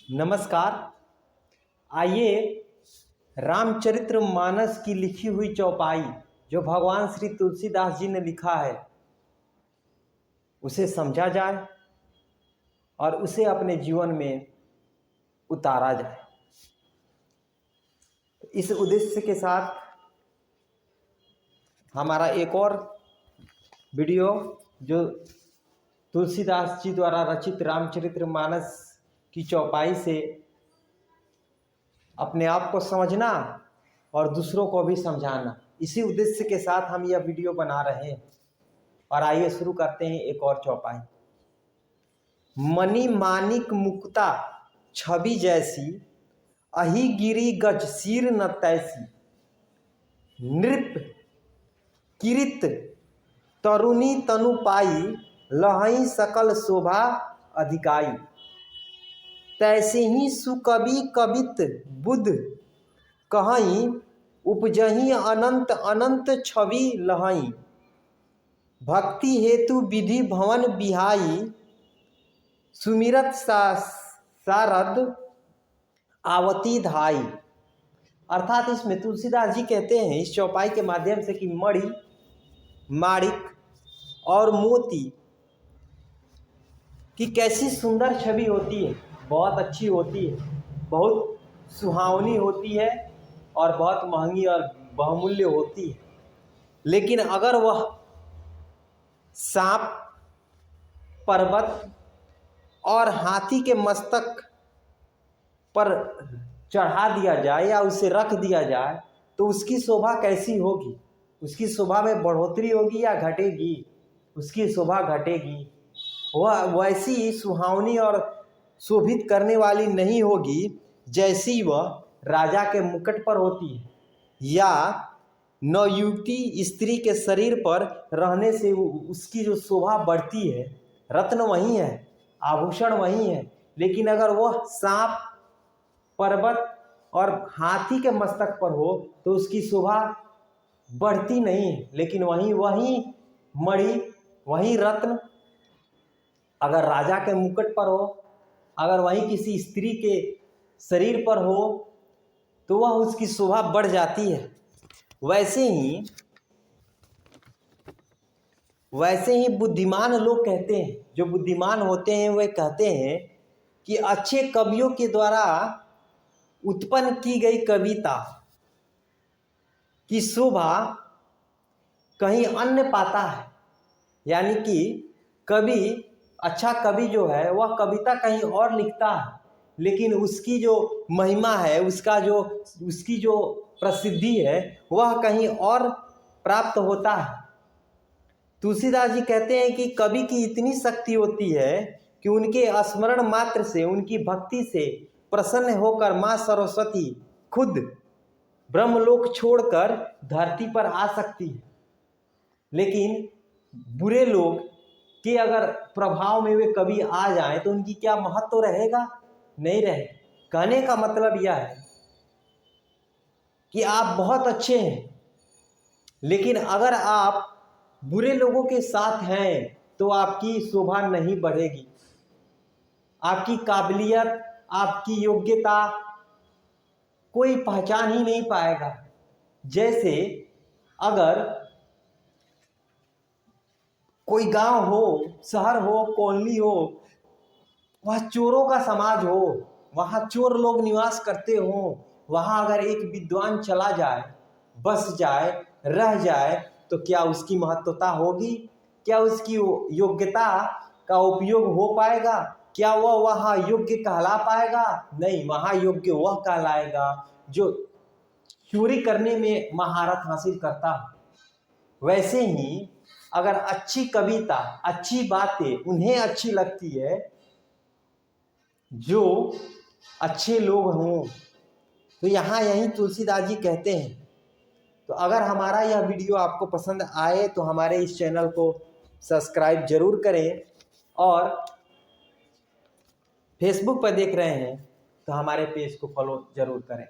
नमस्कार। आइए रामचरितमानस की लिखी हुई चौपाई जो भगवान श्री तुलसीदास जी ने लिखा है उसे समझा जाए और उसे अपने जीवन में उतारा जाए। इस उद्देश्य के साथ हमारा एक और वीडियो जो तुलसीदास जी द्वारा रचित रामचरितमानस की चौपाई से अपने आप को समझना और दूसरों को भी समझाना, इसी उद्देश्य के साथ हम यह वीडियो बना रहे हैं। और आइए शुरू करते हैं एक और चौपाई। मणि मानिक मुक्ता छवि जैसी, अहि गिरी गज सिर न तैसी, नृप किरित तरुणी तनु पाई, लहई सकल शोभा अधिकाई। तैसे ही सुकवि कवित बुध कहई, उपजही अनंत अनंत छवि लहई। भक्ति हेतु विधि भवन बिहाई, सुमिरत सारद आवती धाई। अर्थात इसमें तुलसीदास जी कहते हैं इस चौपाई के माध्यम से कि मणि, माणिक और मोती की कैसी सुंदर छवि होती है, बहुत अच्छी होती है, बहुत सुहावनी होती है और बहुत महंगी और बहुमूल्य होती है। लेकिन अगर वह सांप, पर्वत और हाथी के मस्तक पर चढ़ा दिया जाए या उसे रख दिया जाए तो उसकी शोभा कैसी होगी? उसकी शोभा में बढ़ोतरी होगी या घटेगी? उसकी शोभा घटेगी। वह वैसी सुहावनी और शोभित करने वाली नहीं होगी जैसी वह राजा के मुकुट पर होती है या नवयुवती स्त्री के शरीर पर रहने से उसकी जो शोभा बढ़ती है। रत्न वही है, आभूषण वही है, लेकिन अगर वह सांप, पर्वत और हाथी के मस्तक पर हो तो उसकी शोभा बढ़ती नहीं है। लेकिन वही मणि, वही रत्न अगर राजा के मुकुट पर हो, अगर वही किसी स्त्री के शरीर पर हो तो वह उसकी शोभा बढ़ जाती है। वैसे ही बुद्धिमान लोग कहते हैं, जो बुद्धिमान होते हैं वे कहते हैं कि अच्छे कवियों के द्वारा उत्पन्न की गई कविता की शोभा कहीं अन्य पाता है। यानी कि अच्छा कवि जो है वह कविता कहीं और लिखता है, लेकिन उसकी जो महिमा है, उसकी जो प्रसिद्धि है वह कहीं और प्राप्त होता है। तुलसीदास जी कहते हैं कि कवि की इतनी शक्ति होती है कि उनके स्मरण मात्र से, उनकी भक्ति से प्रसन्न होकर माँ सरस्वती खुद ब्रह्मलोक छोड़कर धरती पर आ सकती है। लेकिन बुरे लोग के अगर प्रभाव में वे कभी आ जाएं तो उनकी क्या महत्व रहेगा? नहीं रहे। कहने का मतलब यह है कि आप बहुत अच्छे हैं, लेकिन अगर आप बुरे लोगों के साथ हैं तो आपकी शोभा नहीं बढ़ेगी। आपकी काबिलियत, आपकी योग्यता कोई पहचान ही नहीं पाएगा। जैसे अगर कोई गांव हो, शहर हो, कॉलोनी हो, वह चोरों का समाज हो, वहाँ चोर लोग निवास करते हो, वहाँ अगर एक विद्वान चला जाए, बस जाए, रह जाए तो क्या उसकी महत्वता होगी? क्या उसकी योग्यता का उपयोग हो पाएगा? क्या वह वहाँ योग्य कहला पाएगा? नहीं, वहाँ योग्य वह कहलाएगा जो चोरी करने में महारत हासिल करता हो। वैसे ही अगर अच्छी कविता, अच्छी बातें उन्हें अच्छी लगती है जो अच्छे लोग हों। तो यही तुलसीदास जी कहते हैं। तो अगर हमारा यह वीडियो आपको पसंद आए तो हमारे इस चैनल को सब्सक्राइब जरूर करें, और फेसबुक पर देख रहे हैं तो हमारे पेज को फॉलो जरूर करें।